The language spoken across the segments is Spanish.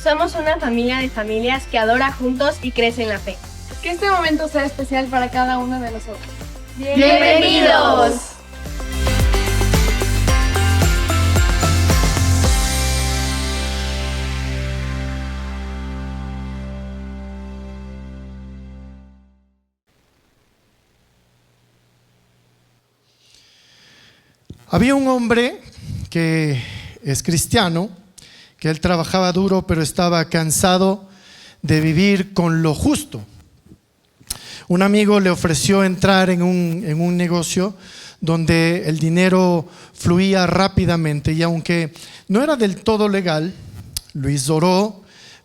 Somos una familia de familias que adora juntos y crece en la fe. Que este momento sea especial para cada uno de nosotros. ¡Bienvenidos! Había un hombre que es cristiano, que él trabajaba duro, pero estaba cansado de vivir con lo justo. Un amigo le ofreció entrar en un negocio donde el dinero fluía rápidamente, y aunque no era del todo legal, Luis oró,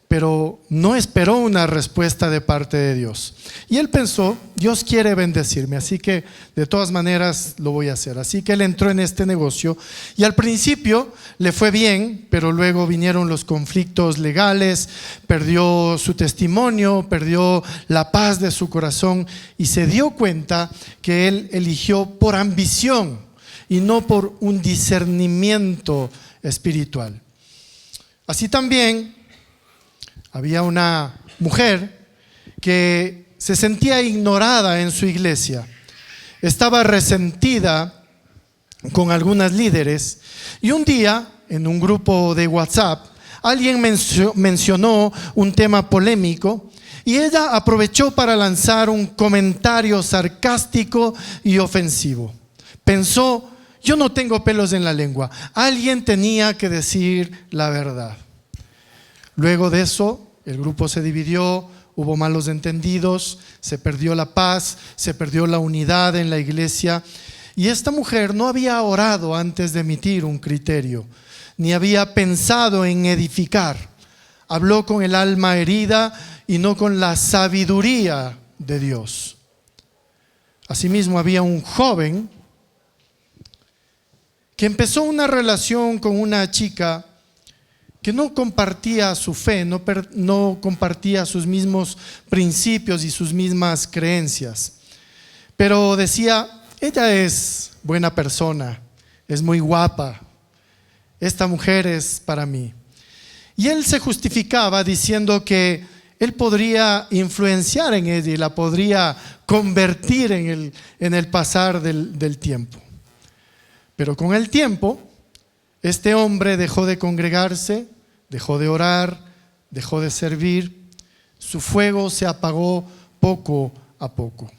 pero no esperó una respuesta de parte de Dios. Y él pensó, Dios quiere bendecirme, así que de todas maneras lo voy a hacer. Así que él entró en este negocio y al principio le fue bien, pero luego vinieron los conflictos legales, perdió su testimonio, perdió la paz de su corazón y se dio cuenta que él eligió por ambición y no por un discernimiento espiritual. Así también había una mujer que se sentía ignorada en su iglesia, estaba resentida con algunas líderes y un día en un grupo de WhatsApp alguien mencionó un tema polémico y ella aprovechó para lanzar un comentario sarcástico y ofensivo. Pensó, yo no tengo pelos en la lengua, alguien tenía que decir la verdad. Luego de eso, el grupo se dividió, hubo malos entendidos, se perdió la paz, se perdió la unidad en la iglesia. Y esta mujer no había orado antes de emitir un criterio, ni había pensado en edificar. Habló con el alma herida y no con la sabiduría de Dios. Asimismo, había un joven que empezó una relación con una chica que no compartía su fe, no compartía sus mismos principios y sus mismas creencias. Pero decía, ella es buena persona, es muy guapa, esta mujer es para mí. Y él se justificaba diciendo que él podría influenciar en ella y la podría convertir en el pasar del tiempo. Pero con el tiempo, este hombre dejó de congregarse, dejó de orar, dejó de servir, su fuego se apagó poco a poco.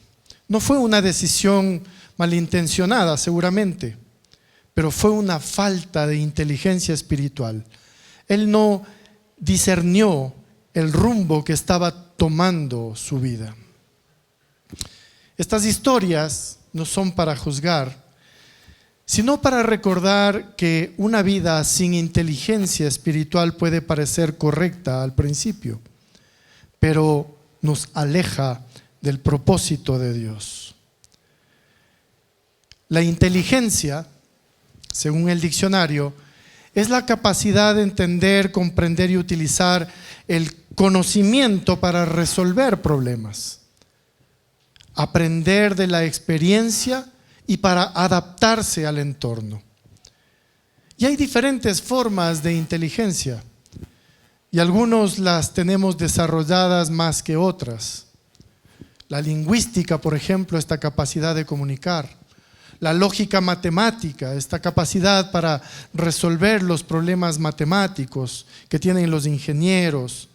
No fue una decisión malintencionada seguramente, pero fue una falta de inteligencia espiritual. Él no discernió el rumbo que estaba tomando su vida. Estas historias no son para juzgar, sino para recordar que una vida sin inteligencia espiritual puede parecer correcta al principio, pero nos aleja del propósito de Dios. La inteligencia, según el diccionario, es la capacidad de entender, comprender y utilizar el conocimiento para resolver problemas, aprender de la experiencia y para adaptarse al entorno. Y hay diferentes formas de inteligencia y algunos las tenemos desarrolladas más que otras. La lingüística, por ejemplo, esta capacidad de comunicar. La lógica matemática, esta capacidad para resolver los problemas matemáticos que tienen los ingenieros.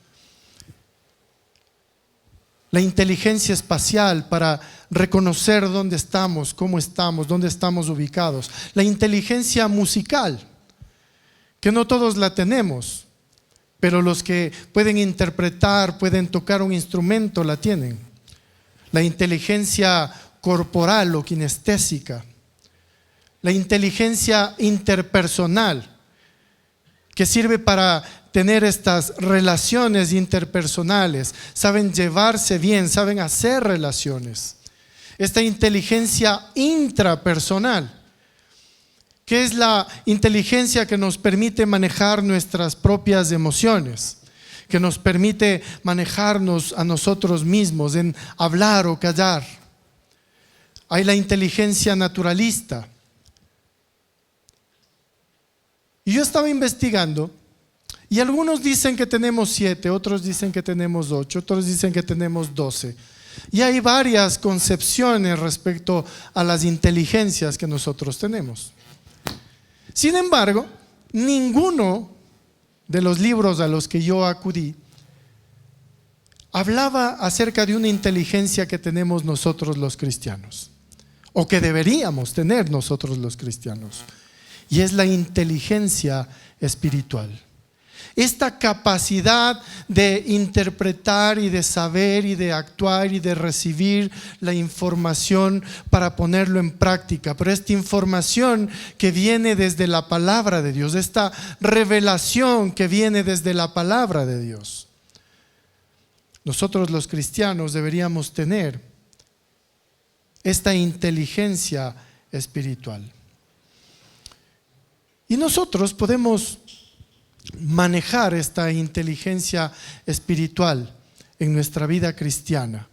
La inteligencia espacial para reconocer dónde estamos, cómo estamos, dónde estamos ubicados. La inteligencia musical, que no todos la tenemos, pero los que pueden interpretar, pueden tocar un instrumento, la tienen. La inteligencia corporal o kinestésica. La inteligencia interpersonal, que sirve para tener estas relaciones interpersonales, saben llevarse bien, saben hacer relaciones. Esta inteligencia intrapersonal, que es la inteligencia que nos permite manejar nuestras propias emociones, que nos permite manejarnos a nosotros mismos en hablar o callar. Hay la inteligencia naturalista. Y yo estaba investigando Y algunos dicen que tenemos 7, otros dicen que tenemos 8, otros dicen que tenemos 12. Y hay varias concepciones respecto a las inteligencias que nosotros tenemos. Sin embargo, ninguno de los libros a los que yo acudí hablaba acerca de una inteligencia que tenemos nosotros los cristianos, o que deberíamos tener nosotros los cristianos, y es la inteligencia espiritual. Esta capacidad de interpretar y de saber y de actuar y de recibir la información para ponerlo en práctica, pero esta información que viene desde la palabra de Dios, esta revelación que viene desde la palabra de Dios. Nosotros los cristianos deberíamos tener esta inteligencia espiritual. Y nosotros podemos manejar esta inteligencia espiritual en nuestra vida cristiana.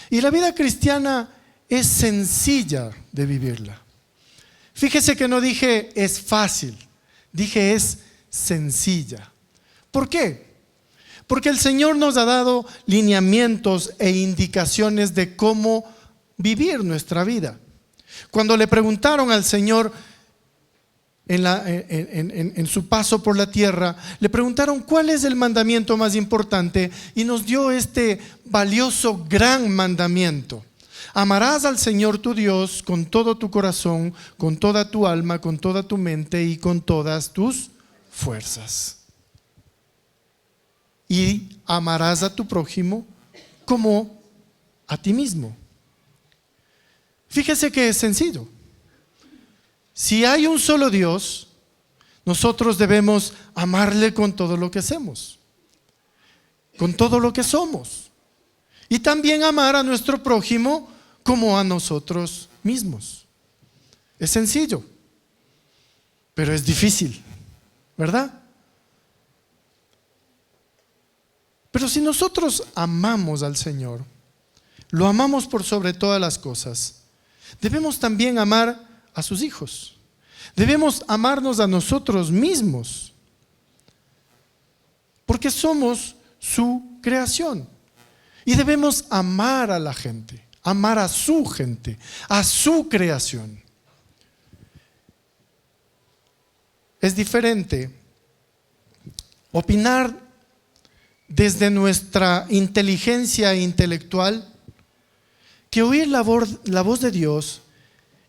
Y la vida cristiana es sencilla de vivirla. Fíjese que no dije es fácil, dije es sencilla. ¿Por qué? Porque el Señor nos ha dado lineamientos e indicaciones de cómo vivir nuestra vida. Cuando le preguntaron al Señor en su paso por la tierra, le preguntaron cuál es el mandamiento más importante, y nos dio este valioso gran mandamiento: amarás al Señor tu Dios con todo tu corazón, con toda tu alma, con toda tu mente y con todas tus fuerzas. Y amarás a tu prójimo como a ti mismo. Fíjese que es sencillo. Si hay un solo Dios, nosotros debemos amarle con todo lo que hacemos, con todo lo que somos, y también amar a nuestro prójimo como a nosotros mismos. Es sencillo, pero es difícil, ¿verdad? Pero si nosotros amamos al Señor, lo amamos por sobre todas las cosas, debemos también amar a sus hijos. Debemos amarnos a nosotros mismos, porque somos su creación. Y debemos amar a la gente, amar a su gente, a su creación. Es diferente opinar desde nuestra inteligencia intelectual que oír la voz de Dios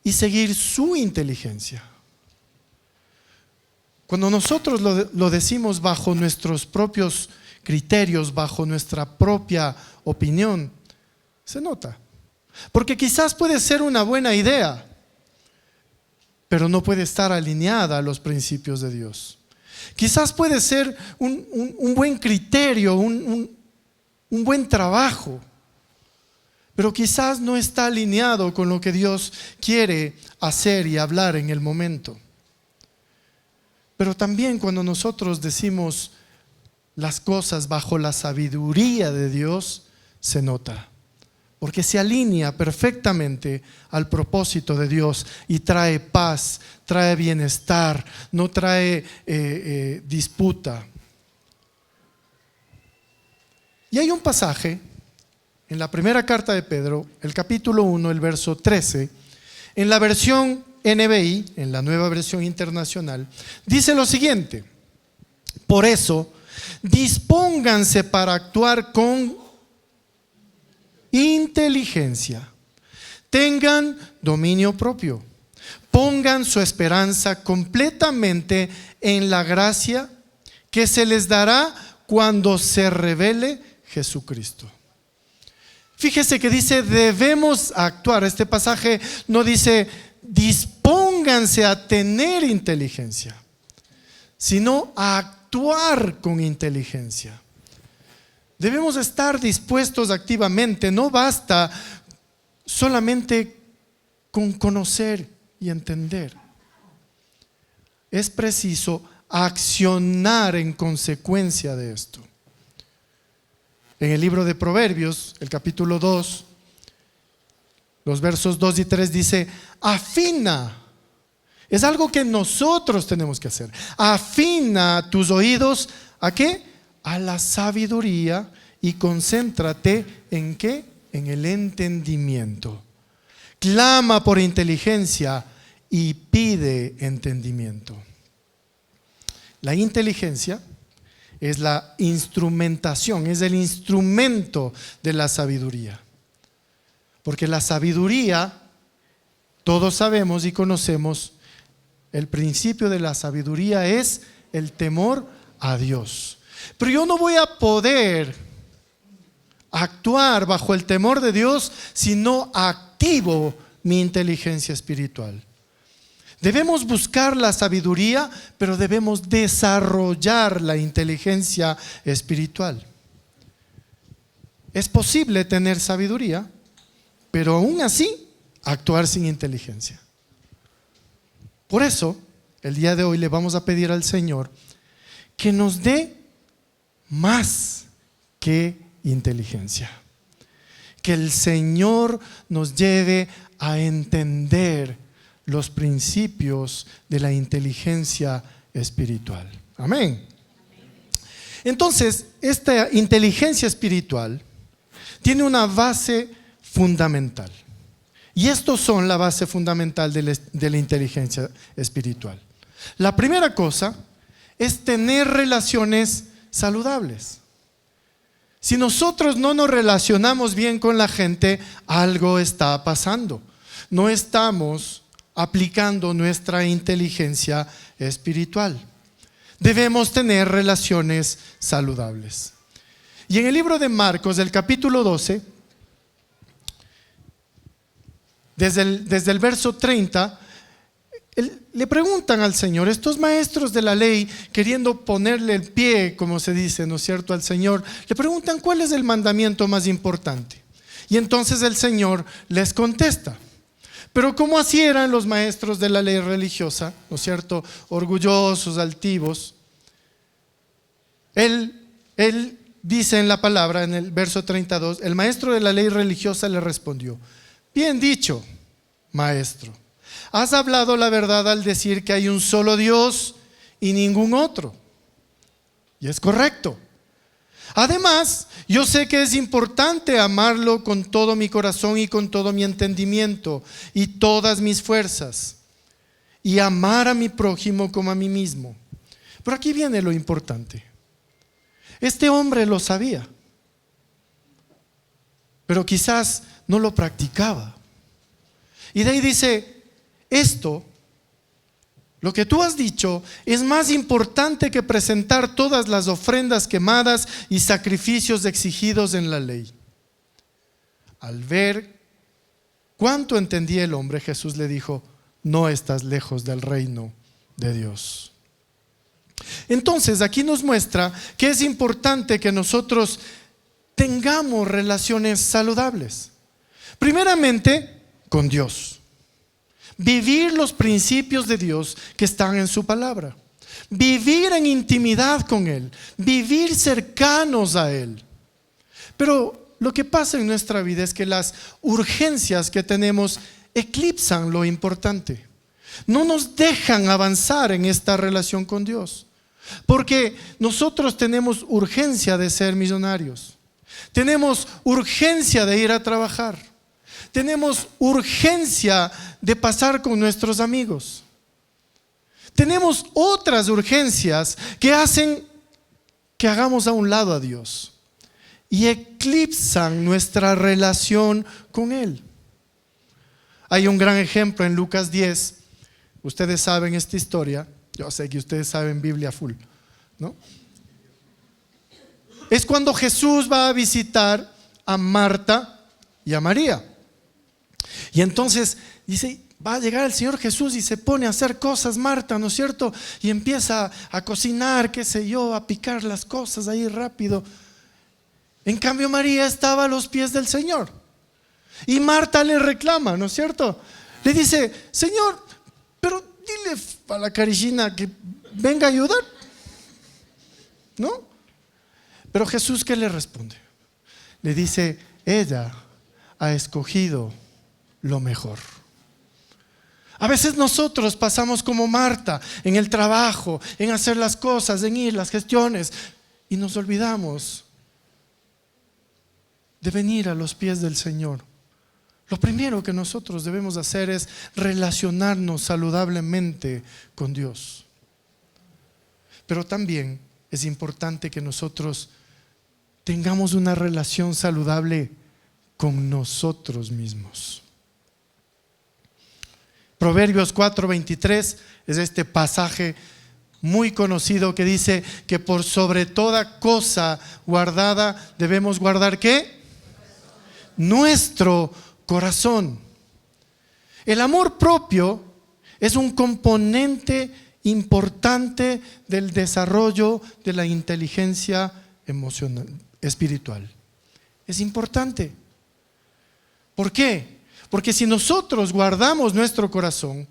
y seguir su inteligencia. Cuando nosotros lo decimos bajo nuestros propios criterios, bajo nuestra propia opinión, se nota. Porque quizás puede ser una buena idea, pero no puede estar alineada a los principios de Dios. Quizás puede ser un buen criterio, un buen trabajo, pero quizás no está alineado con lo que Dios quiere hacer y hablar en el momento. Pero también cuando nosotros decimos las cosas bajo la sabiduría de Dios, se nota, porque se alinea perfectamente al propósito de Dios y trae paz, trae bienestar, no trae disputa. Y hay un pasaje en la primera carta de Pedro, el capítulo 1, el verso 13, en la versión NBI, en la Nueva Versión Internacional, dice lo siguiente: por eso, dispónganse para actuar con inteligencia, tengan dominio propio, pongan su esperanza completamente en la gracia que se les dará cuando se revele Jesucristo. Fíjese que dice debemos actuar. Este pasaje no dice dispónganse a tener inteligencia, sino a actuar con inteligencia. Debemos estar dispuestos activamente. No basta solamente con conocer y entender. Es preciso accionar en consecuencia de esto. En el libro de Proverbios, el capítulo 2, los versos 2 y 3 dice: afina Es algo que nosotros tenemos que hacer. Afina tus oídos, ¿a qué? A la sabiduría, y concéntrate ¿en qué? En el entendimiento. Clama por inteligencia y pide entendimiento. La inteligencia es la instrumentación, es el instrumento de la sabiduría. Porque la sabiduría, todos sabemos y conocemos, el principio de la sabiduría es el temor a Dios. Pero yo no voy a poder actuar bajo el temor de Dios si no activo mi inteligencia espiritual. Debemos buscar la sabiduría, pero debemos desarrollar la inteligencia espiritual. Es posible tener sabiduría, pero aún así actuar sin inteligencia. Por eso, el día de hoy le vamos a pedir al Señor que nos dé más que inteligencia. Que el Señor nos lleve a entender los principios de la inteligencia espiritual. Amén. Entonces, esta inteligencia espiritual tiene una base fundamental. Y estos son la base fundamental de la inteligencia espiritual. La primera cosa es tener relaciones saludables. Si nosotros no nos relacionamos bien con la gente, algo está pasando. No estamos aplicando nuestra inteligencia espiritual. Debemos tener relaciones saludables. Y en el libro de Marcos, del capítulo 12, desde el verso 30, le preguntan al Señor, estos maestros de la ley, queriendo ponerle el pie, como se dice, ¿no es cierto?, al Señor, le preguntan cuál es el mandamiento más importante. Y entonces el Señor les contesta. Pero como así eran los maestros de la ley religiosa, ¿no es cierto?, orgullosos, altivos, él dice en la palabra, en el verso 32, el maestro de la ley religiosa le respondió, bien dicho, maestro, has hablado la verdad al decir que hay un solo Dios y ningún otro. Y es correcto. Además, yo sé que es importante amarlo con todo mi corazón y con todo mi entendimiento y todas mis fuerzas, y amar a mi prójimo como a mí mismo. Pero aquí viene lo importante. Este hombre lo sabía, pero quizás no lo practicaba. Y de ahí dice, esto, lo que tú has dicho, es más importante que presentar todas las ofrendas quemadas y sacrificios exigidos en la ley. Al ver cuánto entendía el hombre, Jesús le dijo, no estás lejos del reino de Dios. Entonces, aquí nos muestra que es importante que nosotros tengamos relaciones saludables. Primeramente, con Dios. Vivir los principios de Dios que están en su palabra. Vivir en intimidad con Él. Vivir cercanos a Él. Pero lo que pasa en nuestra vida es que las urgencias que tenemos eclipsan lo importante. No nos dejan avanzar en esta relación con Dios. Porque nosotros tenemos urgencia de ser millonarios. Tenemos urgencia de ir a trabajar. Tenemos urgencia de pasar con nuestros amigos. Tenemos otras urgencias que hacen que hagamos a un lado a Dios y eclipsan nuestra relación con Él. Hay un gran ejemplo en Lucas 10. Ustedes saben esta historia. Yo sé que ustedes saben Biblia full, ¿no? Es cuando Jesús va a visitar a Marta y a María. Y entonces dice, va a llegar el Señor Jesús y se pone a hacer cosas, Marta, ¿no es cierto? Y empieza a cocinar, qué sé yo, a picar las cosas ahí rápido. En cambio, María estaba a los pies del Señor. Y Marta le reclama, ¿no es cierto? Le dice, Señor, pero dile a la Carishina que venga a ayudar, ¿no? Pero Jesús, ¿qué le responde? Le dice, ella ha escogido lo mejor. A veces nosotros pasamos como Marta en el trabajo, en hacer las cosas, en ir, las gestiones, y nos olvidamos de venir a los pies del Señor. Lo primero que nosotros debemos hacer es relacionarnos saludablemente con Dios. Pero también es importante que nosotros tengamos una relación saludable con nosotros mismos. Proverbios 4:23 es este pasaje muy conocido que dice que por sobre toda cosa guardada debemos guardar ¿qué? Nuestro corazón. El amor propio es un componente importante del desarrollo de la inteligencia emocional, espiritual. Es importante. ¿Por qué? Porque si nosotros guardamos nuestro corazón,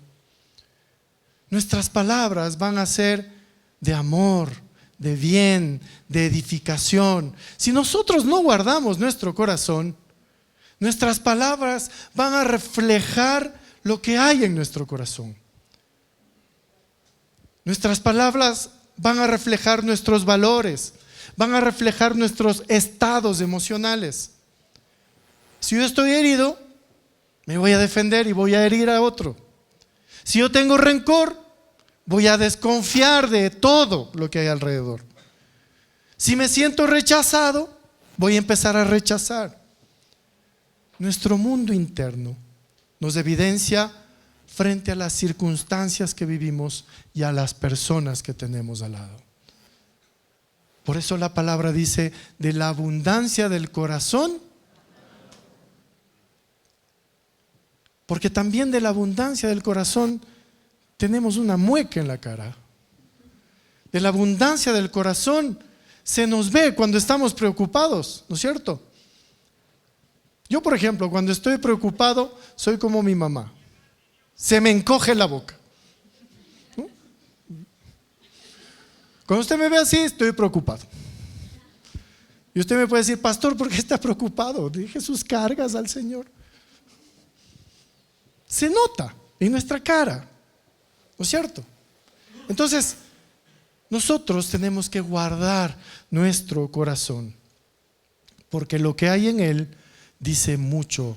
nuestras palabras van a ser de amor, de bien, de edificación. Si nosotros no guardamos nuestro corazón, nuestras palabras van a reflejar lo que hay en nuestro corazón. Nuestras palabras van a reflejar nuestros valores, van a reflejar nuestros estados emocionales. Si yo estoy herido, me voy a defender y voy a herir a otro. Si yo tengo rencor, voy a desconfiar de todo lo que hay alrededor. Si me siento rechazado, voy a empezar a rechazar. Nuestro mundo interno nos evidencia frente a las circunstancias que vivimos y a las personas que tenemos al lado. Por eso la palabra dice, de la abundancia del corazón, porque también de la abundancia del corazón tenemos una mueca en la cara. De la abundancia del corazón se nos ve cuando estamos preocupados, ¿no es cierto? Yo, por ejemplo, cuando estoy preocupado, soy como mi mamá. Se me encoge la boca. ¿No? Cuando usted me ve así, estoy preocupado. Y usted me puede decir, pastor, ¿por qué está preocupado? Deje sus cargas al Señor. Se nota en nuestra cara, ¿no es cierto? Entonces, nosotros tenemos que guardar nuestro corazón, porque lo que hay en él dice mucho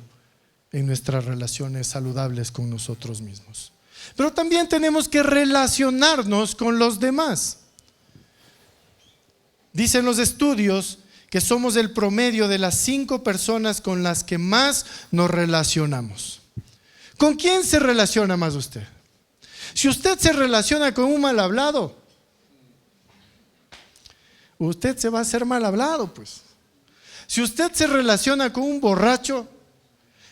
en nuestras relaciones saludables con nosotros mismos. Pero también tenemos que relacionarnos con los demás. Dicen los estudios que somos el promedio de las 5 personas con las que más nos relacionamos. ¿Con quién se relaciona más usted? Si usted se relaciona con un mal hablado, usted se va a hacer mal hablado, pues. Si usted se relaciona con un borracho,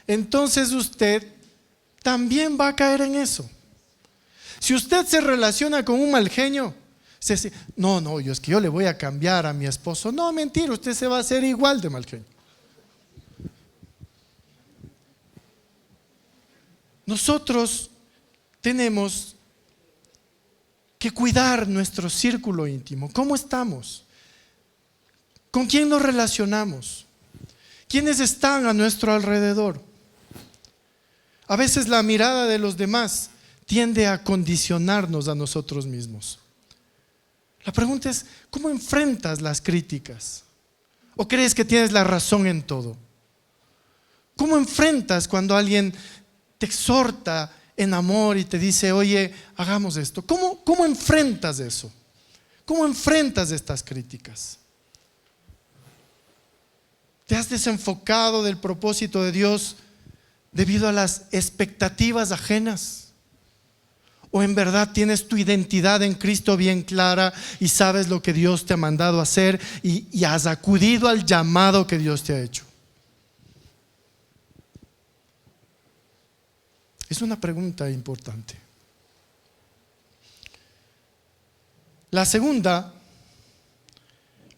entonces usted también va a caer en eso. Si usted se relaciona con un mal genio, yo le voy a cambiar a mi esposo. No, mentira, usted se va a hacer igual de mal genio. Nosotros tenemos que cuidar nuestro círculo íntimo. ¿Cómo estamos? ¿Con quién nos relacionamos? ¿Quiénes están a nuestro alrededor? A veces la mirada de los demás tiende a condicionarnos a nosotros mismos. La pregunta es, ¿cómo enfrentas las críticas? ¿O crees que tienes la razón en todo? ¿Cómo enfrentas cuando alguien te exhorta en amor y te dice, oye, hagamos esto? ¿Cómo enfrentas eso? ¿Cómo enfrentas estas críticas? ¿Te has desenfocado del propósito de Dios debido a las expectativas ajenas? ¿O en verdad tienes tu identidad en Cristo bien clara y sabes lo que Dios te ha mandado a hacer y has acudido al llamado que Dios te ha hecho? Es una pregunta importante. La segunda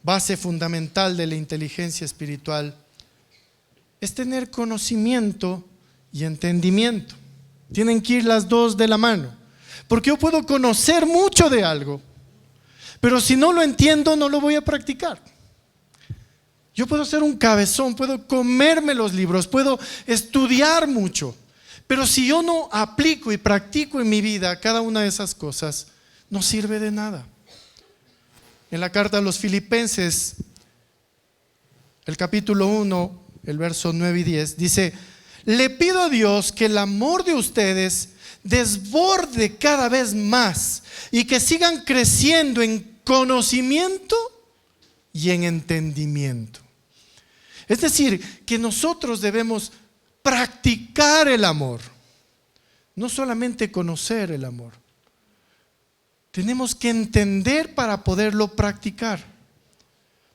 base fundamental de la inteligencia espiritual es tener conocimiento y entendimiento. Tienen que ir las dos de la mano. Porque yo puedo conocer mucho de algo, pero si no lo entiendo, no lo voy a practicar. Yo puedo ser un cabezón, puedo comerme los libros, puedo estudiar mucho, Pero si yo no aplico y practico en mi vida cada una de esas cosas, no sirve de nada. En la carta a los Filipenses, el capítulo 1, el verso 9 y 10, dice: le pido a Dios que el amor de ustedes desborde cada vez más y que sigan creciendo en conocimiento y en entendimiento. Es decir, que nosotros debemos practicar el amor, no solamente conocer el amor. Tenemos que entender para poderlo practicar.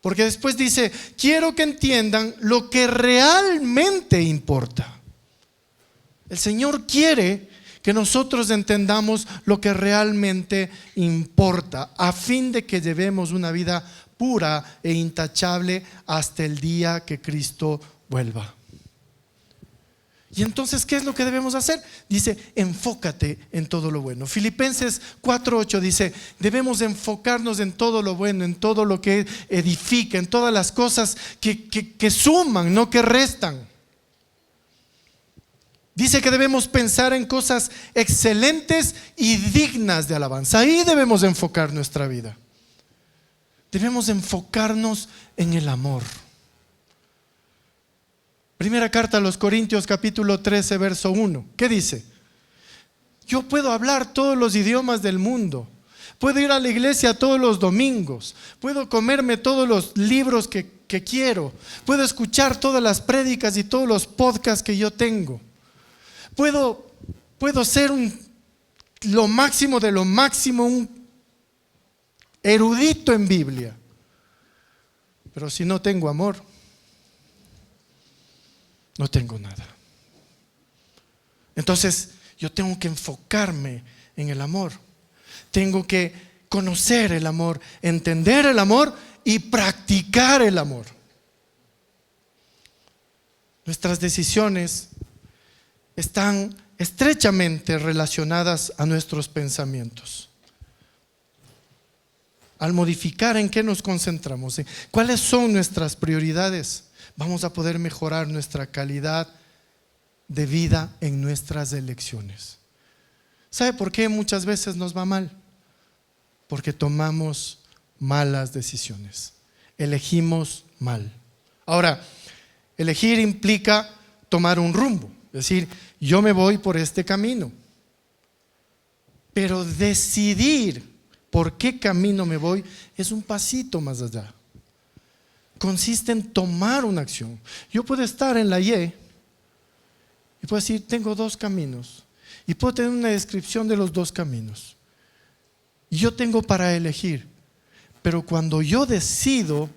Porque después dice: quiero que entiendan lo que realmente importa. El Señor quiere que nosotros entendamos lo que realmente importa, a fin de que llevemos una vida pura e intachable hasta el día que Cristo vuelva. Y entonces, ¿qué es lo que debemos hacer? Dice: enfócate en todo lo bueno. Filipenses 4:8 dice: debemos enfocarnos en todo lo bueno, en todo lo que edifica, en todas las cosas que suman, no que restan. Dice que debemos pensar en cosas excelentes y dignas de alabanza. Ahí debemos enfocar nuestra vida. Debemos enfocarnos en el amor. Primera carta a los Corintios, capítulo 13, verso 1. ¿Qué dice? Yo puedo hablar todos los idiomas del mundo. Puedo ir a la iglesia todos los domingos. Puedo comerme todos los libros que quiero. Puedo escuchar todas las prédicas y todos los podcasts que yo tengo. Puedo ser lo máximo de lo máximo, un erudito en Biblia. Pero si no tengo amor, no tengo nada. Entonces yo tengo que enfocarme en el amor. Tengo que conocer el amor, entender el amor y practicar el amor. Nuestras decisiones están estrechamente relacionadas a nuestros pensamientos. Al modificar en qué nos concentramos, cuáles son nuestras prioridades, vamos a poder mejorar nuestra calidad de vida en nuestras elecciones. ¿Sabe por qué muchas veces nos va mal? Porque tomamos malas decisiones, elegimos mal. Ahora, elegir implica tomar un rumbo, es decir, yo me voy por este camino. Pero decidir por qué camino me voy es un pasito más allá. Consiste en tomar una acción. Yo puedo estar en la Y y puedo decir: tengo dos caminos, y puedo tener una descripción de los dos caminos. Y yo tengo para elegir, pero cuando yo decido,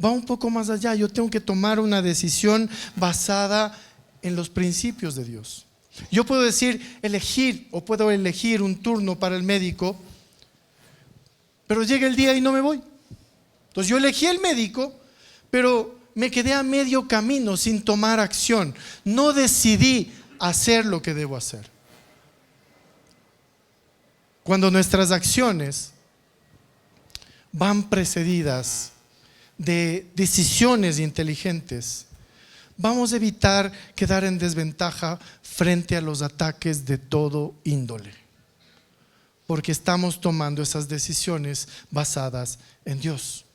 va un poco más allá. Yo tengo que tomar una decisión basada en los principios de Dios. Yo puedo decir elegir, o puedo elegir un turno para el médico, pero llega el día y no me voy. Entonces yo elegí el médico, pero me quedé a medio camino sin tomar acción. No decidí hacer lo que debo hacer. Cuando nuestras acciones van precedidas de decisiones inteligentes, vamos a evitar quedar en desventaja frente a los ataques de todo índole, porque estamos tomando esas decisiones basadas en Dios.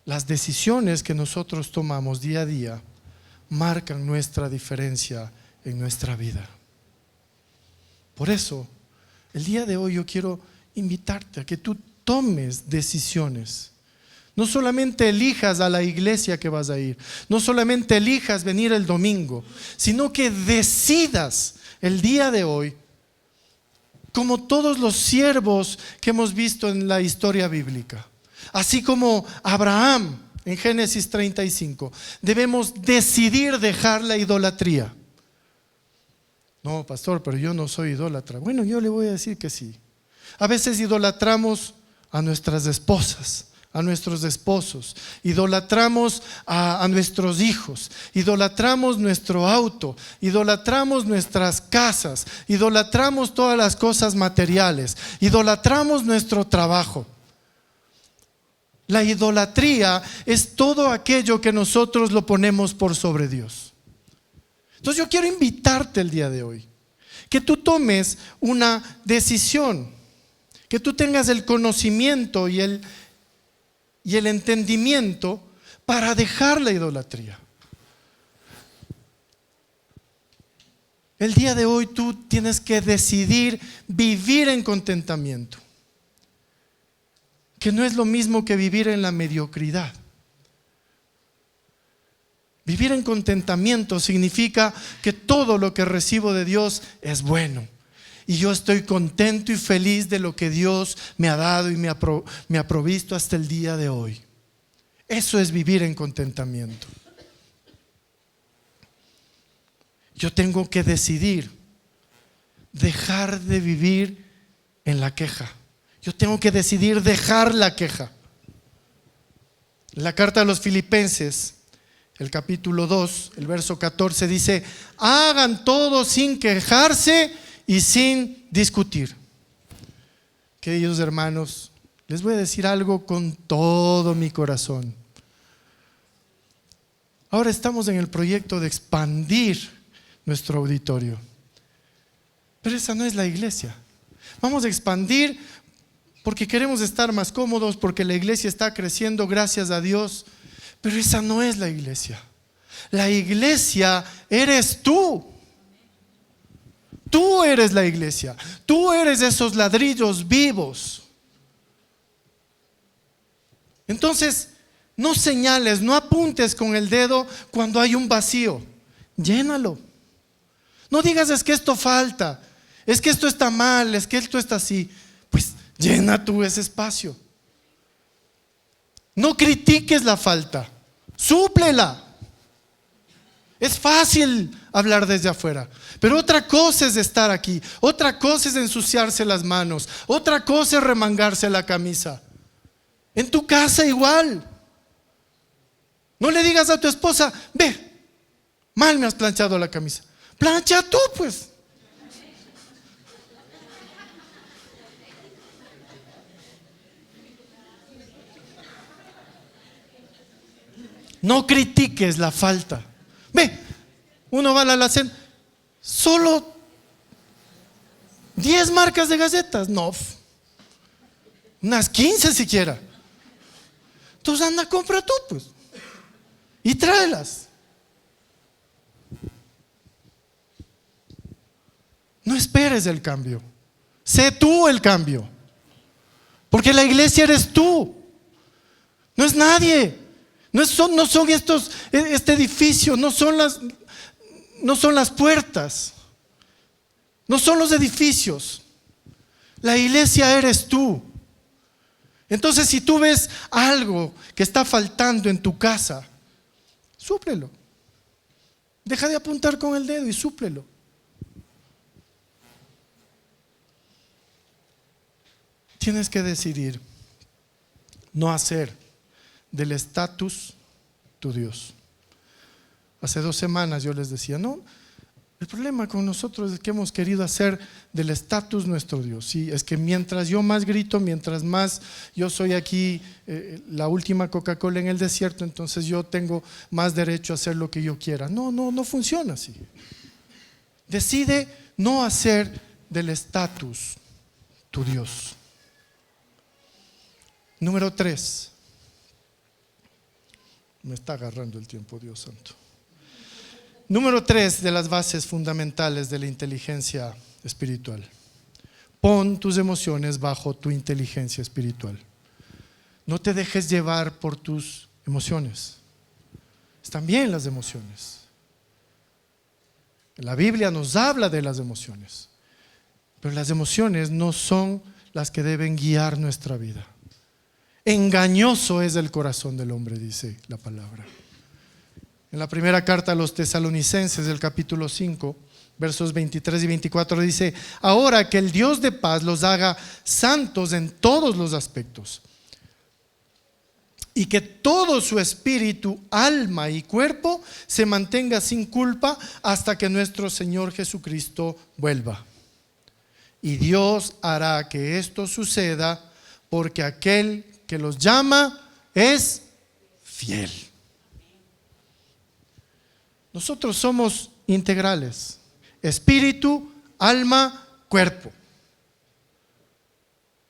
Las decisiones que nosotros tomamos día a día marcan nuestra diferencia en nuestra vida. Por eso, el día de hoy yo quiero invitarte a que tú tomes decisiones. No solamente elijas a la iglesia que vas a ir, no solamente elijas venir el domingo, sino que decidas el día de hoy, como todos los siervos que hemos visto en la historia bíblica. Así como Abraham en Génesis 35, debemos decidir dejar la idolatría. No, pastor, pero yo no soy idólatra. Bueno, yo le voy a decir que sí. A veces idolatramos a nuestras esposas, a nuestros esposos, idolatramos a nuestros hijos, idolatramos nuestro auto, idolatramos nuestras casas, idolatramos todas las cosas materiales, idolatramos nuestro trabajo. La idolatría es todo aquello que nosotros lo ponemos por sobre Dios. Entonces yo quiero invitarte el día de hoy, que tú tomes una decisión, que tú tengas el conocimiento y el entendimiento para dejar la idolatría. El día de hoy tú tienes que decidir vivir en contentamiento, que no es lo mismo que vivir en la mediocridad. Vivir en contentamiento significa que todo lo que recibo de Dios es bueno. Y yo estoy contento y feliz de lo que Dios me ha dado y me ha provisto hasta el día de hoy. Eso es vivir en contentamiento. Yo tengo que decidir dejar de vivir en la queja. Yo tengo que decidir dejar la queja. La carta a los Filipenses, el capítulo 2, el verso 14 dice: hagan todo sin quejarse y sin discutir. Queridos hermanos, les voy a decir algo con todo mi corazón. Ahora estamos en el proyecto de expandir nuestro auditorio, pero esa no es la iglesia. Vamos a expandir porque queremos estar más cómodos, porque la iglesia está creciendo, gracias a Dios, pero esa no es la iglesia. La iglesia eres tú. Tú eres la iglesia. Tú eres esos ladrillos vivos. Entonces, no señales, no apuntes con el dedo cuando hay un vacío. Llénalo. No digas: es que esto falta, es que esto está mal, es que esto está así. Pues llena tú ese espacio. No critiques la falta, súplela. Es fácil hablar desde afuera, pero otra cosa es estar aquí, otra cosa es ensuciarse las manos, otra cosa es remangarse la camisa. En tu casa igual. No le digas a tu esposa: ve, mal me has planchado la camisa. Plancha tú, pues. No critiques la falta. Ve, uno va a la alacena, solo 10 marcas de galletas. No, unas 15 siquiera. Entonces anda, compra tú, pues, y tráelas. No esperes el cambio. Sé tú el cambio. Porque la iglesia eres tú. No es nadie. No son este edificio, no son las puertas, no son los edificios. La iglesia eres tú. Entonces, si tú ves algo que está faltando en tu casa, súplelo. Deja de apuntar con el dedo y súplelo. Tienes que decidir no hacer del estatus tu Dios. Hace 2 semanas yo les decía: no, el problema con nosotros es que hemos querido hacer del estatus nuestro Dios. Sí, es que mientras yo más grito, mientras más yo soy aquí la última Coca-Cola en el desierto, entonces yo tengo más derecho a hacer lo que yo quiera. No funciona así. Decide no hacer del estatus tu Dios. Número 3. Me está agarrando el tiempo, Dios santo. Número 3 de las bases fundamentales de la inteligencia espiritual. Pon tus emociones bajo tu inteligencia espiritual. No te dejes llevar por tus emociones. Están bien las emociones. La Biblia nos habla de las emociones, pero las emociones no son las que deben guiar nuestra vida. Engañoso es el corazón del hombre, dice la palabra. En la primera carta a los Tesalonicenses, del capítulo 5, versos 23 y 24 dice: ahora que el Dios de paz los haga santos en todos los aspectos, y que todo su espíritu, alma y cuerpo se mantenga sin culpa hasta que nuestro Señor Jesucristo vuelva. Y Dios hará que esto suceda, porque aquel que los llama es fiel. Nosotros somos integrales: espíritu, alma, cuerpo.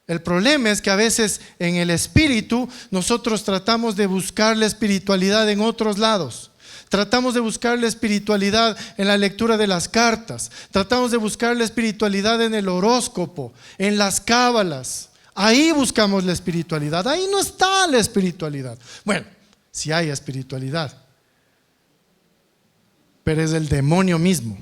El problema es que a veces en el espíritu nosotros tratamos de buscar la espiritualidad en otros lados. Tratamos de buscar la espiritualidad en la lectura de las cartas. Tratamos de buscar la espiritualidad en el horóscopo, en las cábalas. Ahí buscamos la espiritualidad. Ahí no está la espiritualidad. Bueno, sí hay espiritualidad, pero es el demonio mismo.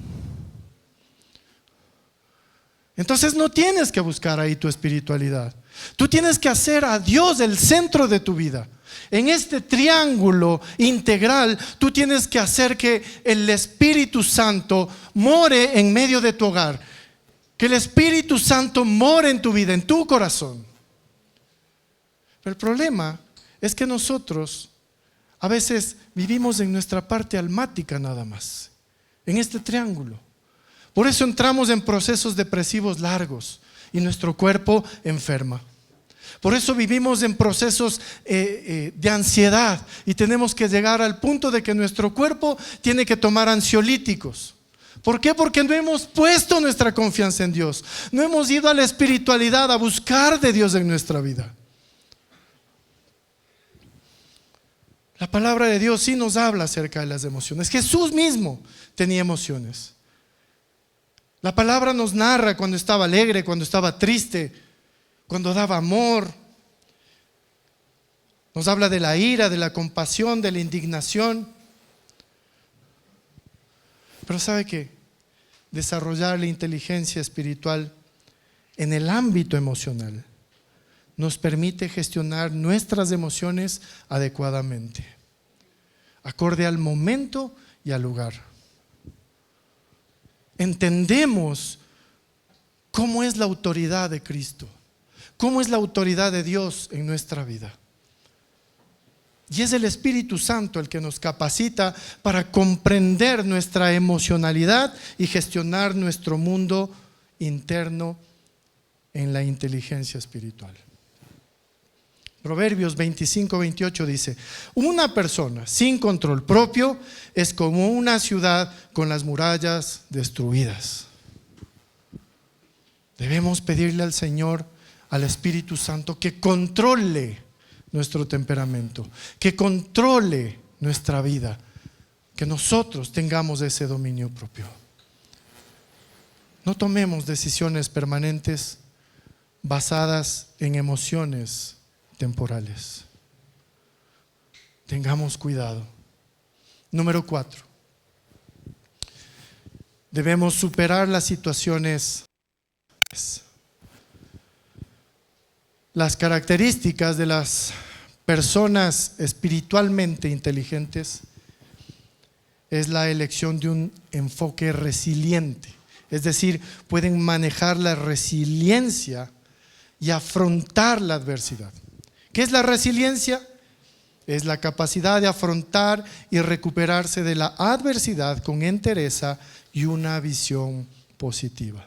Entonces no tienes que buscar ahí tu espiritualidad. Tú tienes que hacer a Dios el centro de tu vida. En este triángulo integral, tú tienes que hacer que el Espíritu Santo more en medio de tu hogar. Que el Espíritu Santo more en tu vida, en tu corazón. Pero el problema es que nosotros a veces vivimos en nuestra parte almática nada más, en este triángulo. Por eso entramos en procesos depresivos largos y nuestro cuerpo enferma. Por eso vivimos en procesos de ansiedad y tenemos que llegar al punto de que nuestro cuerpo tiene que tomar ansiolíticos. ¿Por qué? Porque no hemos puesto nuestra confianza en Dios. No hemos ido a la espiritualidad a buscar de Dios en nuestra vida. La palabra de Dios sí nos habla acerca de las emociones. Jesús mismo tenía emociones. La palabra nos narra cuando estaba alegre, cuando estaba triste, cuando daba amor. Nos habla de la ira, de la compasión, de la indignación. Pero ¿sabe qué? Desarrollar la inteligencia espiritual en el ámbito emocional nos permite gestionar nuestras emociones adecuadamente, acorde al momento y al lugar. Entendemos cómo es la autoridad de Cristo, cómo es la autoridad de Dios en nuestra vida. Y es el Espíritu Santo el que nos capacita para comprender nuestra emocionalidad y gestionar nuestro mundo interno en la inteligencia espiritual. Proverbios 25-28 dice: una persona sin control propio es como una ciudad con las murallas destruidas. Debemos pedirle al Señor, al Espíritu Santo, que controle nuestro temperamento, que controle nuestra vida, que nosotros tengamos ese dominio propio. No tomemos decisiones permanentes basadas en emociones temporales. Tengamos cuidado. Número 4. Debemos superar las situaciones. Las características de las personas espiritualmente inteligentes es la elección de un enfoque resiliente. Es decir, pueden manejar la resiliencia y afrontar la adversidad. ¿Qué es la resiliencia? Es la capacidad de afrontar y recuperarse de la adversidad con entereza y una visión positiva.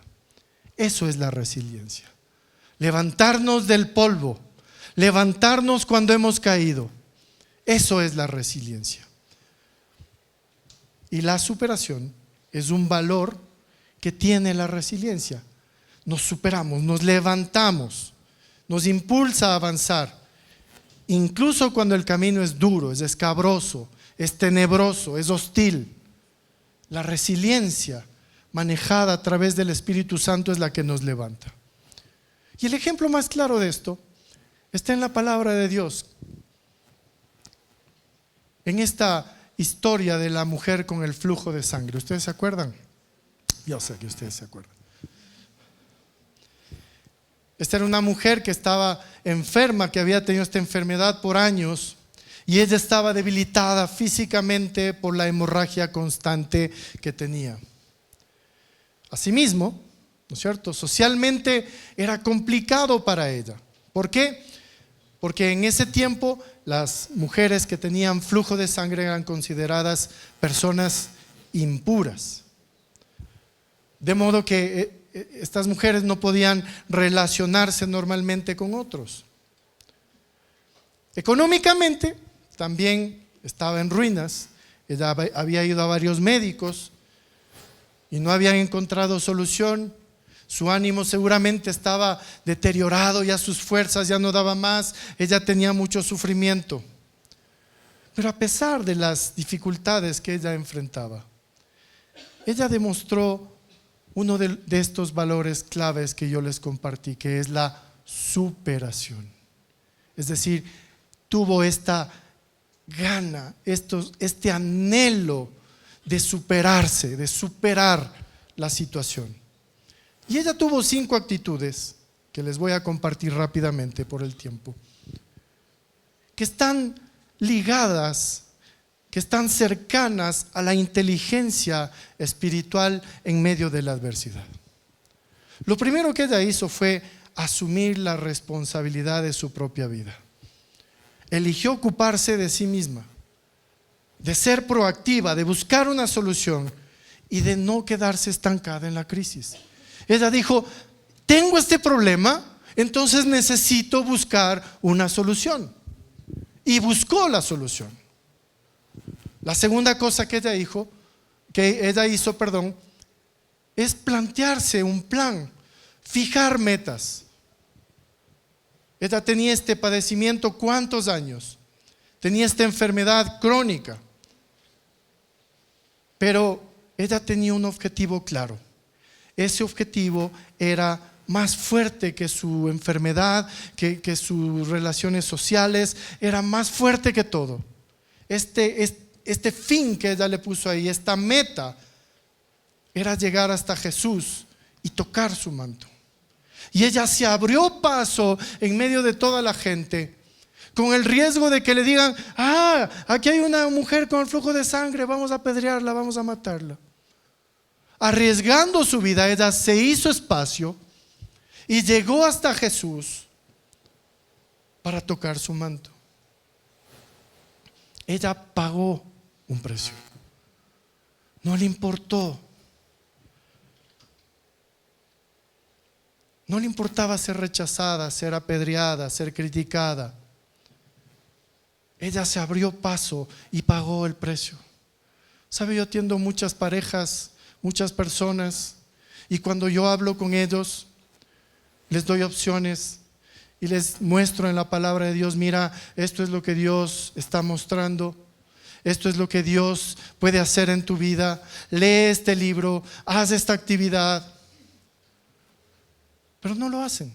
Eso es la resiliencia. Levantarnos del polvo, levantarnos cuando hemos caído. Eso es la resiliencia. Y la superación es un valor que tiene la resiliencia. Nos superamos, nos levantamos, nos impulsa a avanzar. Incluso cuando el camino es duro, es escabroso, es tenebroso, es hostil. La resiliencia manejada a través del Espíritu Santo es la que nos levanta. Y el ejemplo más claro de esto está en la palabra de Dios. En esta historia de la mujer con el flujo de sangre. ¿Ustedes se acuerdan? Yo sé que ustedes se acuerdan. Esta era una mujer que estaba enferma, que había tenido esta enfermedad por años, y ella estaba debilitada físicamente por la hemorragia constante que tenía. Asimismo, ¿no es cierto?, socialmente era complicado para ella. ¿Por qué? Porque en ese tiempo las mujeres que tenían flujo de sangre eran consideradas personas impuras. De modo que estas mujeres no podían relacionarse normalmente con otros. Económicamente también estaba en ruinas. Ella había ido a varios médicos, y no habían encontrado solución. Su ánimo seguramente estaba deteriorado, ya sus fuerzas ya no daban más, ella tenía mucho sufrimiento. Pero a pesar de las dificultades que ella enfrentaba, ella demostró uno de estos valores claves que yo les compartí, que es la superación. Es decir, tuvo esta gana, este anhelo de superarse, de superar la situación. Y ella tuvo 5 actitudes que les voy a compartir rápidamente por el tiempo, que están ligadas, que están cercanas a la inteligencia espiritual en medio de la adversidad. Lo primero que ella hizo fue asumir la responsabilidad de su propia vida. Eligió ocuparse de sí misma, de ser proactiva, de buscar una solución y de no quedarse estancada en la crisis. Ella dijo: tengo este problema, entonces necesito buscar una solución. Y buscó la solución. La segunda cosa que ella hizo, es plantearse un plan, fijar metas. Ella tenía este padecimiento, ¿cuántos años? Tenía esta enfermedad crónica. Pero ella tenía un objetivo claro. Ese objetivo era más fuerte que su enfermedad, que sus relaciones sociales, era más fuerte que todo. Este fin que ella le puso ahí, esta meta, era llegar hasta Jesús y tocar su manto. Y ella se abrió paso en medio de toda la gente, con el riesgo de que le digan: aquí hay una mujer con el flujo de sangre, vamos a apedrearla, vamos a matarla. Arriesgando su vida, ella se hizo espacio y llegó hasta Jesús para tocar su manto. Ella pagó un precio. No le importó. No le importaba ser rechazada, ser apedreada, ser criticada. Ella se abrió paso y pagó el precio. ¿Sabe? Yo atiendo muchas parejas, muchas personas, y cuando yo hablo con ellos, les doy opciones y les muestro en la palabra de Dios: mira, esto es lo que Dios está mostrando, esto es lo que Dios puede hacer en tu vida, lee este libro, haz esta actividad. Pero no lo hacen.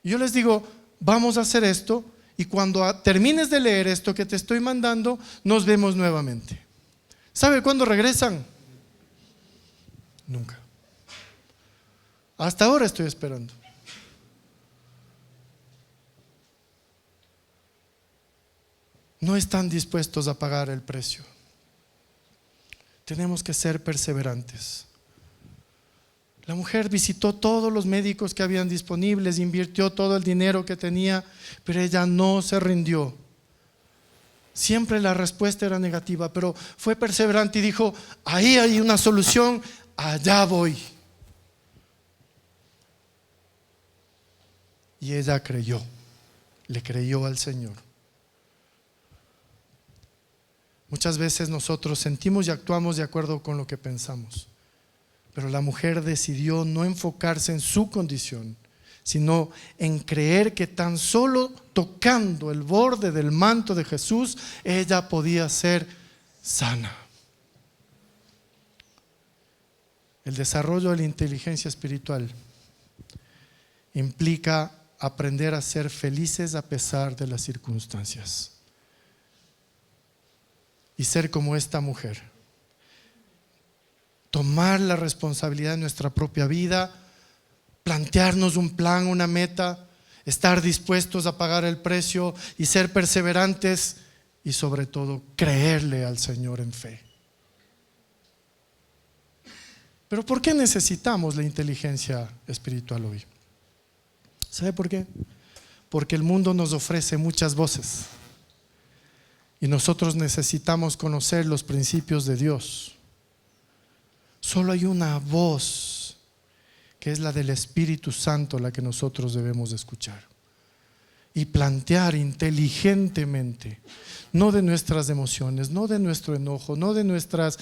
Y yo les digo: vamos a hacer esto, y cuando termines de leer esto que te estoy mandando, nos vemos nuevamente. ¿Sabe cuándo regresan? Nunca. Hasta ahora estoy esperando. No están dispuestos a pagar el precio. Tenemos que ser perseverantes. La mujer visitó todos los médicos que habían disponibles, invirtió todo el dinero que tenía, pero ella no se rindió. Siempre la respuesta era negativa, pero fue perseverante y dijo: ahí hay una solución, allá voy. Y ella creyó, le creyó al Señor. Muchas veces nosotros sentimos y actuamos de acuerdo con lo que pensamos, pero la mujer decidió no enfocarse en su condición, sino en creer que tan solo tocando el borde del manto de Jesús, ella podía ser sana. El desarrollo de la inteligencia espiritual implica aprender a ser felices a pesar de las circunstancias y ser como esta mujer. Tomar la responsabilidad de nuestra propia vida, plantearnos un plan, una meta, estar dispuestos a pagar el precio y ser perseverantes, y sobre todo creerle al Señor en fe. Pero ¿por qué necesitamos la inteligencia espiritual hoy? ¿Sabe por qué? Porque el mundo nos ofrece muchas voces y nosotros necesitamos conocer los principios de Dios. Solo hay una voz, que es la del Espíritu Santo, la que nosotros debemos escuchar. y plantear inteligentemente, no de nuestras emociones, no de nuestro enojo, no de nuestras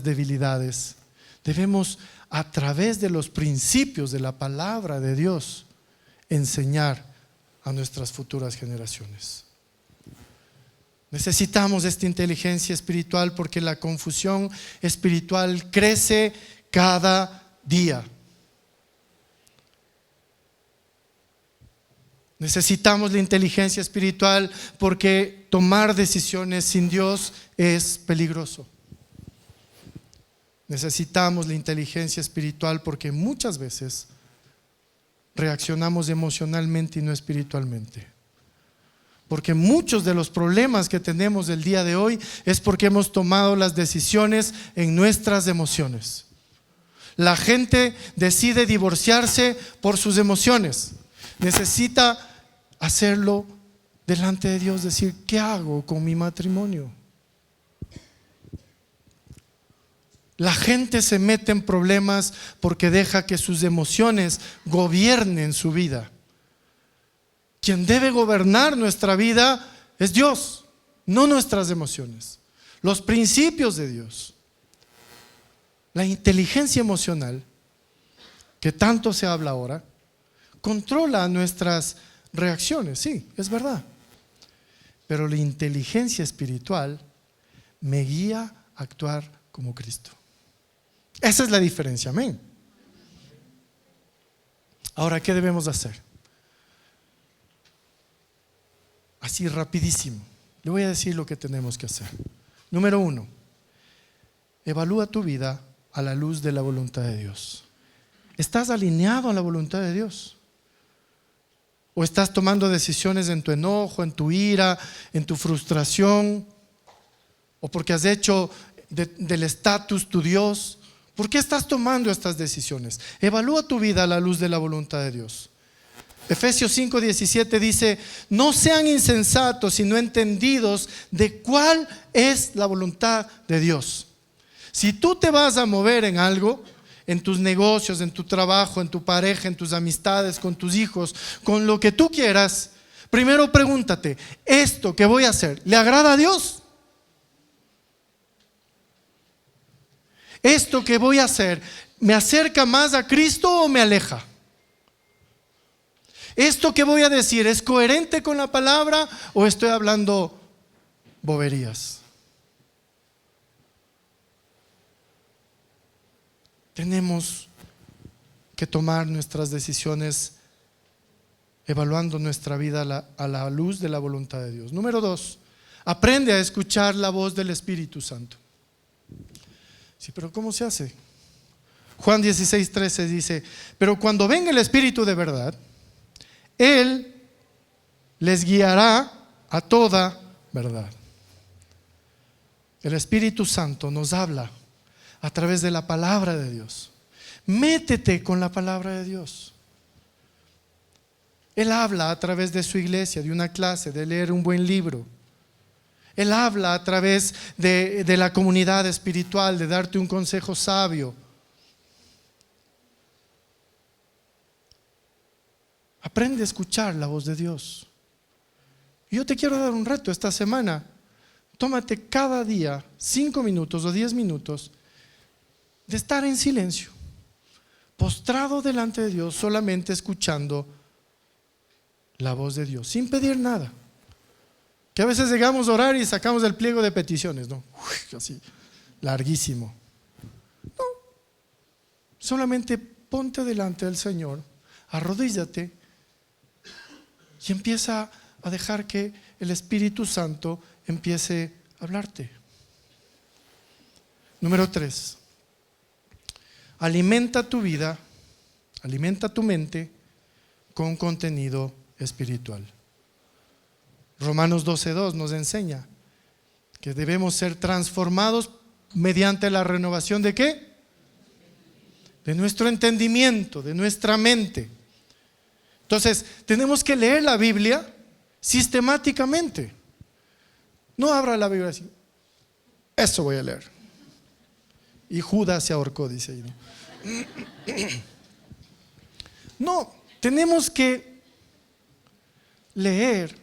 debilidades. Debemos, a través de los principios de la palabra de Dios, enseñar a nuestras futuras generaciones. Necesitamos esta inteligencia espiritual porque la confusión espiritual crece cada día. Necesitamos la inteligencia espiritual porque tomar decisiones sin Dios es peligroso. Necesitamos la inteligencia espiritual porque muchas veces reaccionamos emocionalmente y no espiritualmente. Porque muchos de los problemas que tenemos el día de hoy es porque hemos tomado las decisiones en nuestras emociones. La gente decide divorciarse por sus emociones. Necesita hacerlo delante de Dios, decir, ¿qué hago con mi matrimonio? La gente se mete en problemas porque deja que sus emociones gobiernen su vida. Quien debe gobernar nuestra vida es Dios, no nuestras emociones. Los principios de Dios. La inteligencia emocional, que tanto se habla ahora, controla nuestras reacciones, sí, es verdad. Pero la inteligencia espiritual me guía a actuar como Cristo. Esa es la diferencia, amén. Ahora, ¿qué debemos hacer? Así rapidísimo, le voy a decir lo que tenemos que hacer. Número 1, evalúa tu vida a la luz de la voluntad de Dios. ¿Estás alineado a la voluntad de Dios? ¿O estás tomando decisiones en tu enojo, en tu ira, en tu frustración? ¿O porque has hecho del estatus tu Dios? ¿Por qué estás tomando estas decisiones? Evalúa tu vida a la luz de la voluntad de Dios. Efesios 5:17 dice, no sean insensatos sino entendidos de cuál es la voluntad de Dios. Si tú te vas a mover en algo, en tus negocios, en tu trabajo, en tu pareja, en tus amistades, con tus hijos, con lo que tú quieras, primero pregúntate, ¿esto que voy a hacer le agrada a Dios? ¿Esto que voy a hacer me acerca más a Cristo o me aleja? ¿Esto que voy a decir es coherente con la palabra o estoy hablando boberías? Tenemos que tomar nuestras decisiones evaluando nuestra vida a la luz de la voluntad de Dios. Número 2, aprende a escuchar la voz del Espíritu Santo. Sí, pero ¿cómo se hace? Juan 16:13 dice, pero cuando venga el Espíritu de verdad, Él les guiará a toda verdad. El Espíritu Santo nos habla a través de la palabra de Dios. Métete con la palabra de Dios. Él habla a través de su iglesia, de una clase, de leer un buen libro. Él habla a través de la comunidad espiritual, de darte un consejo sabio. Aprende a escuchar la voz de Dios. Y yo te quiero dar un reto esta semana. Tómate cada día 5 minutos o 10 minutos de estar en silencio, postrado delante de Dios, solamente escuchando la voz de Dios, sin pedir nada. Que a veces llegamos a orar y sacamos el pliego de peticiones, ¿no? Así, larguísimo. No, solamente ponte delante del Señor, arrodíllate y empieza a dejar que el Espíritu Santo empiece a hablarte. Número 3, alimenta tu vida, alimenta tu mente con contenido espiritual. Romanos 12:2 nos enseña que debemos ser transformados mediante la renovación ¿de qué? De nuestro entendimiento, de nuestra mente. Entonces, tenemos que leer la Biblia sistemáticamente. No abra la Biblia así, eso voy a leer. Y Judas se ahorcó, dice ahí. No, tenemos que leer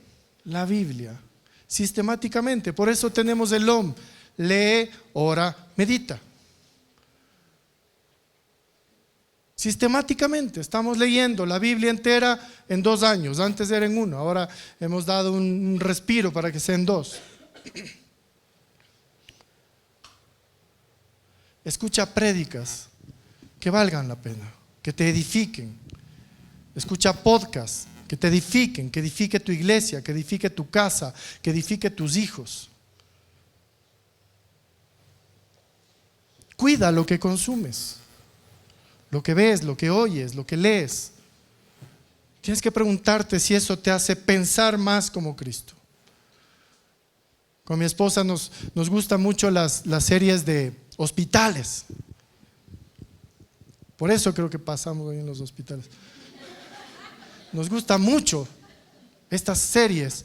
la Biblia sistemáticamente. Por eso tenemos el LOM: lee, ora, medita. Sistemáticamente estamos leyendo la Biblia entera en 2 años. Antes era en 1, ahora hemos dado un respiro para que sea en 2. Escucha prédicas que valgan la pena, que te edifiquen. Escucha podcasts que te edifiquen, que edifique tu iglesia, que edifique tu casa, que edifique tus hijos. Cuida lo que consumes, lo que ves, lo que oyes, lo que lees. Tienes que preguntarte si eso te hace pensar más como Cristo. Con mi esposa nos gustan mucho las series de hospitales. Por eso creo que pasamos hoy en los hospitales. Nos gusta mucho estas series.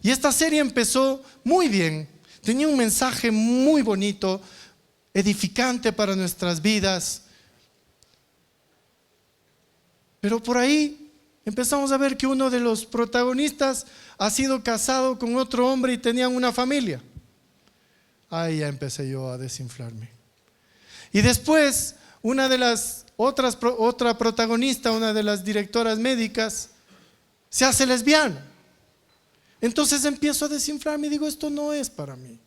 Y esta serie empezó muy bien. Tenía un mensaje muy bonito, edificante para nuestras vidas. Pero por ahí empezamos a ver que uno de los protagonistas ha sido casado con otro hombre y tenían una familia. Ahí ya empecé yo a desinflarme. Y después, otra protagonista, una de las directoras médicas, se hace lesbiana. Entonces empiezo a desinflarme y digo, esto no es para mí.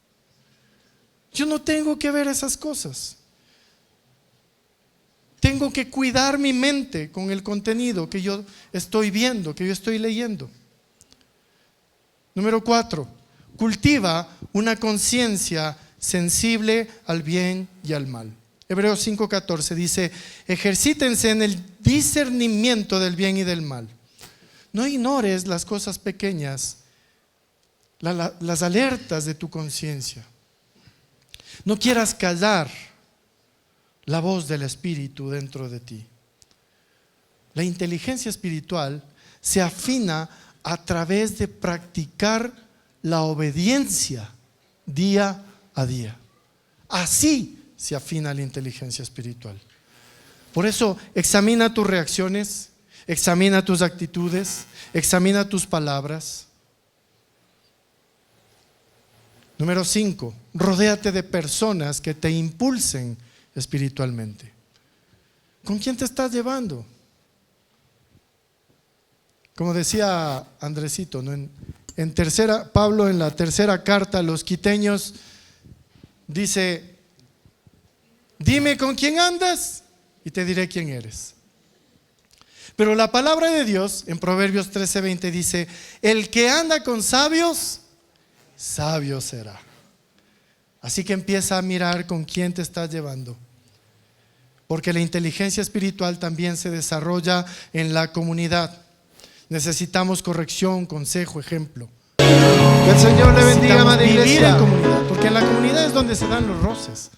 Yo no tengo que ver esas cosas. Tengo que cuidar mi mente con el contenido que yo estoy viendo, que yo estoy leyendo. Número 4, cultiva una conciencia sensible al bien y al mal. Hebreos 5:14 dice: ejercítense en el discernimiento del bien y del mal. No ignores las cosas pequeñas, las alertas de tu conciencia. No quieras callar la voz del Espíritu dentro de ti. La inteligencia espiritual se afina a través de practicar la obediencia día a día. Así se afina la inteligencia espiritual. Por eso, examina tus reacciones, examina tus actitudes, examina tus palabras. Número 5, rodéate de personas que te impulsen espiritualmente. ¿Con quién te estás llevando? Como decía Andresito, ¿no? Pablo en la tercera carta a los quiteños dice: dime con quién andas y te diré quién eres. Pero la palabra de Dios en Proverbios 13:20 dice: el que anda con sabios, sabio será. Así que empieza a mirar con quién te estás llevando, porque la inteligencia espiritual también se desarrolla en la comunidad. Necesitamos corrección, consejo, ejemplo. Que el Señor le bendiga, amada Vivir iglesia. en comunidad, porque en la comunidad es donde se dan los roces.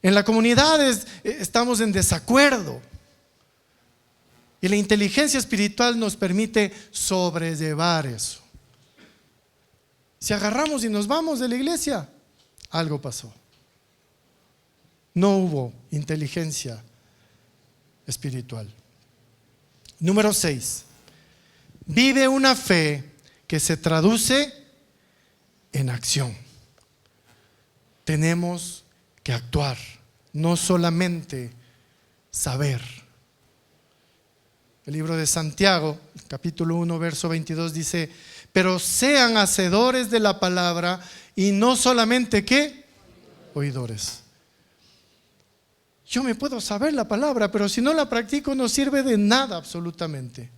En la comunidad estamos en desacuerdo. Y la inteligencia espiritual nos permite sobrellevar eso. Si agarramos y nos vamos de la iglesia, algo pasó. No hubo inteligencia espiritual. Número 6. Vive una fe que se traduce en acción. Tenemos que actuar, no solamente saber. El libro de Santiago, capítulo 1, verso 22 dice: pero sean hacedores de la palabra y no solamente ¿qué? Oidores. Yo me puedo saber la palabra, pero si no la practico no sirve de nada absolutamente.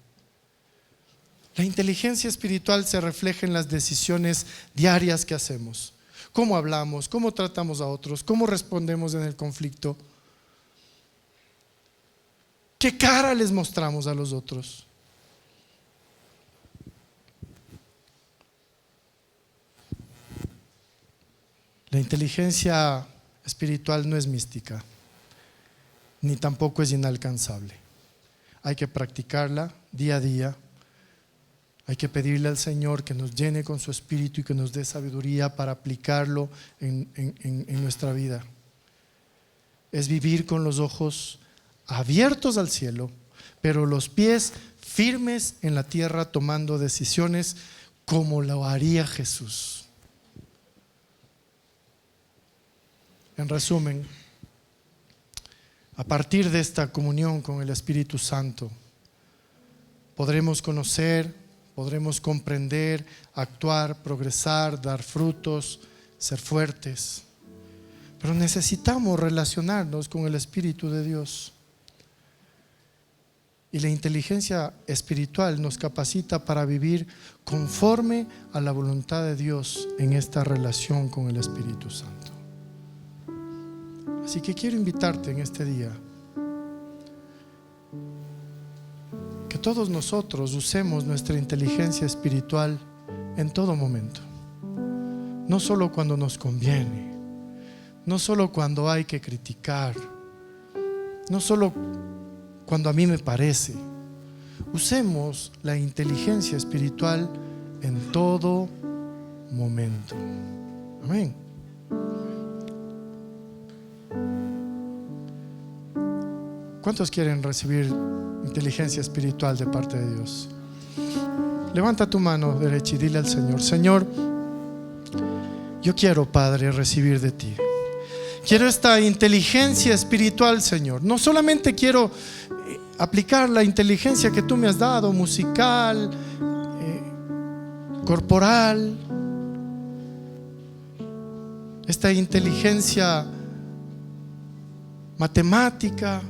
La inteligencia espiritual se refleja en las decisiones diarias que hacemos. Cómo hablamos, cómo tratamos a otros, cómo respondemos en el conflicto. ¿Qué cara les mostramos a los otros? La inteligencia espiritual no es mística, ni tampoco es inalcanzable. Hay que practicarla día a día. Hay que pedirle al Señor que nos llene con su Espíritu y que nos dé sabiduría para aplicarlo en nuestra vida. Es vivir con los ojos abiertos al cielo, pero los pies firmes en la tierra tomando decisiones como lo haría Jesús. En resumen, a partir de esta comunión con el Espíritu Santo, podremos conocer, podremos comprender, actuar, progresar, dar frutos, ser fuertes. Pero necesitamos relacionarnos con el Espíritu de Dios. Y la inteligencia espiritual nos capacita para vivir conforme a la voluntad de Dios en esta relación con el Espíritu Santo. Así que quiero invitarte en este día que todos nosotros usemos nuestra inteligencia espiritual en todo momento. No solo cuando nos conviene, no solo cuando hay que criticar, no solo cuando a mí me parece. Usemos la inteligencia espiritual en todo momento. Amén. ¿Cuántos quieren recibir inteligencia espiritual de parte de Dios? Levanta tu mano derecha y dile al Señor: Señor, yo quiero, Padre, recibir de ti. Quiero esta inteligencia espiritual, Señor. No solamente quiero aplicar la inteligencia que tú me has dado, musical, corporal, esta inteligencia matemática.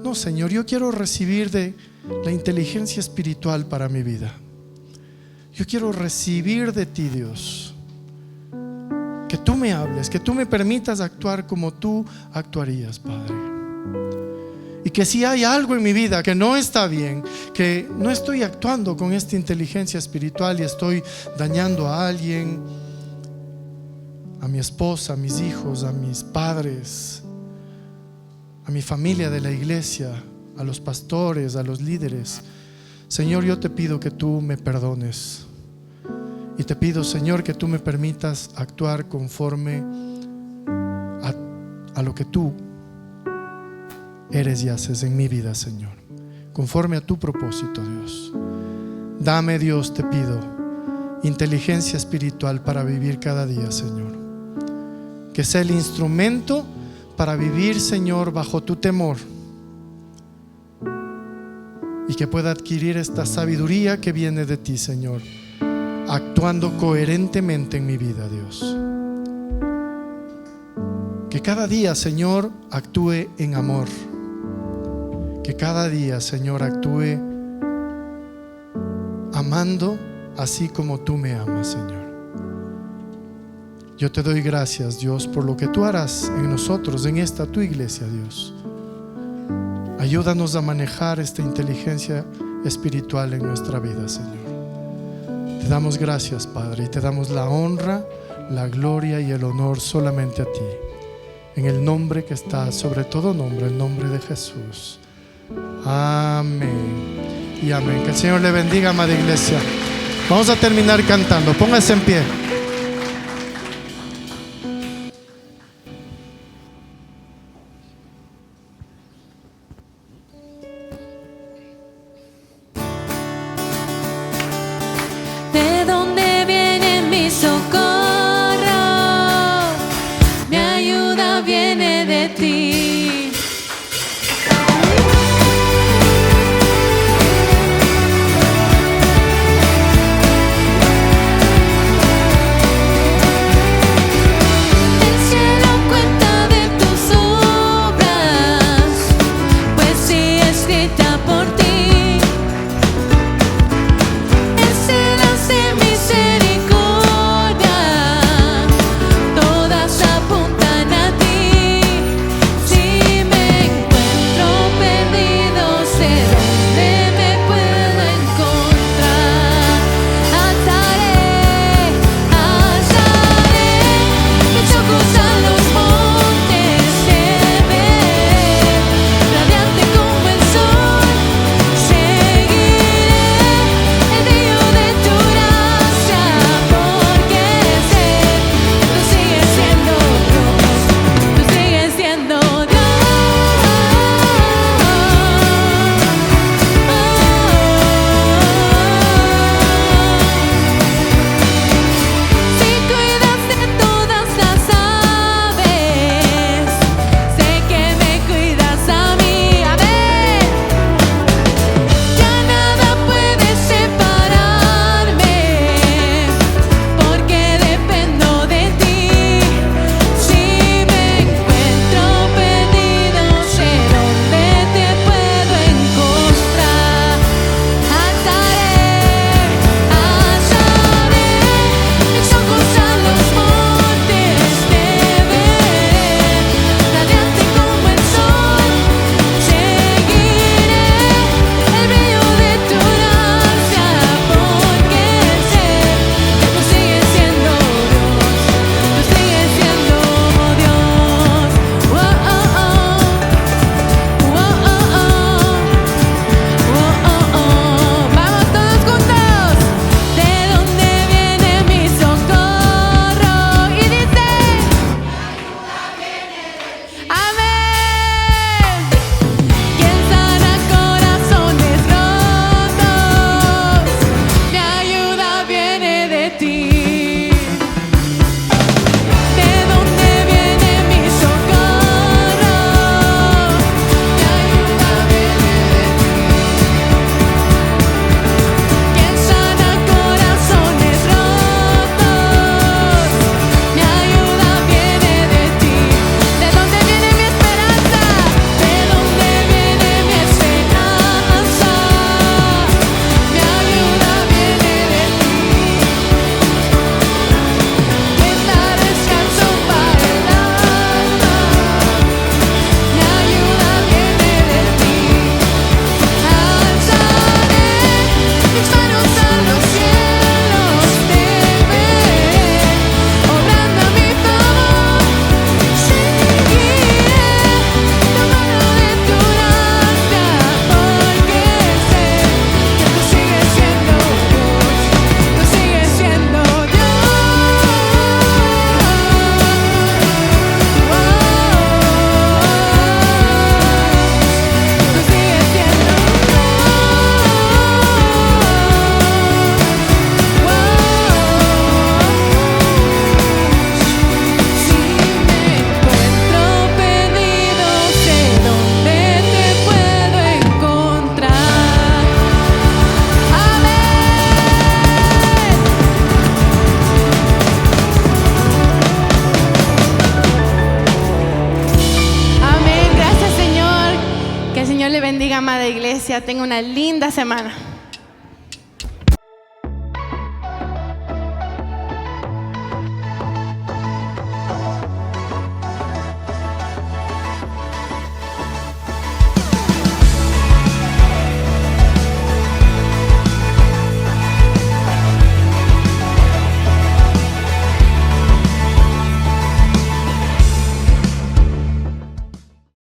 No, Señor, yo quiero recibir de la inteligencia espiritual para mi vida. Yo quiero recibir de ti, Dios, que tú me hables, que tú me permitas actuar como tú actuarías, Padre. Y que si hay algo en mi vida que no está bien, que no estoy actuando con esta inteligencia espiritual y estoy dañando a alguien, a mi esposa, a mis hijos, a mis padres, a mi familia de la iglesia, a los pastores, a los líderes, Señor, yo te pido que tú me perdones. Y te pido, Señor, que tú me permitas actuar conforme a lo que tú eres y haces en mi vida, Señor, conforme a tu propósito, Dios. Dame, Dios, te pido, inteligencia espiritual para vivir cada día, Señor. Que sea el instrumento para vivir, Señor, bajo tu temor. Y que pueda adquirir esta sabiduría que viene de ti, Señor, actuando coherentemente en mi vida, Dios. Que cada día, Señor, actúe en amor. Que cada día, Señor, actúe amando así como tú me amas, Señor. Yo te doy gracias, Dios, por lo que tú harás en nosotros, en esta tu iglesia, Dios. Ayúdanos a manejar esta inteligencia espiritual en nuestra vida, Señor. Te damos gracias, Padre, y te damos la honra, la gloria y el honor solamente a ti. En el nombre que está sobre todo nombre, el nombre de Jesús. Amén y amén. Que el Señor le bendiga, amada iglesia. Vamos a terminar cantando. Póngase en pie. ¿De dónde viene mi socorro? Mi ayuda viene de ti. El cielo cuenta de tus obras, poesía escrita por ti. El cielo hace mi ser. bendiga, amada iglesia. Tenga una linda semana.